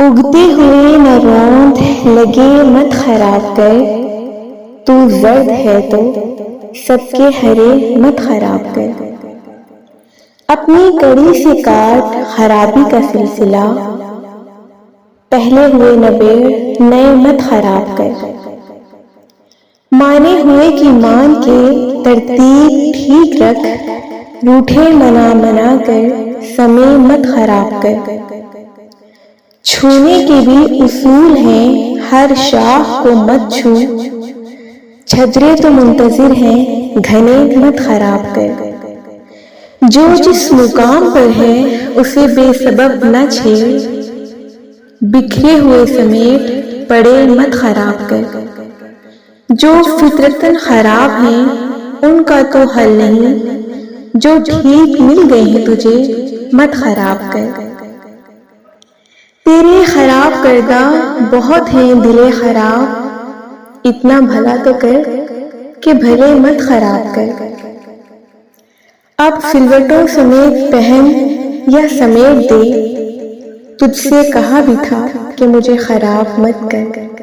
اگتے ہوئے نہ روند لگے مت خراب کر، تو زرد ہے تو سب کے ہرے مت خراب کر۔ اپنی کڑی سے کاٹ خرابی کا سلسلہ، پہلے ہوئے نہ بیڑ نئے مت خراب کر۔ مانے ہوئے کی مان کے ترتیب ٹھیک رکھ، روٹھے منا منا کر سمے مت خراب کر۔ چھونے کے بھی اصول ہیں، ہر شاخ کو مت چھو، چھجرے تو منتظر ہیں گھنے مت خراب کر۔ جو جس مقام پر ہے اسے بے سبب نہ چھیڑ، بکھرے ہوئے سمیٹ پڑے مت خراب کر۔ جو فطرتاً خراب ہیں ان کا تو حل نہیں، جو ٹھیک مل گئے ہیں تجھے مت خراب کر۔ تیرے خراب کردہ بہت ہیں دلِ خراب، اتنا بھلا تو کر کہ بھلے مت خراب کر۔ اب سلوٹوں سمیت پہن یا سمیٹ دے، تجھ سے کہا بھی تھا کہ مجھے خراب مت کر۔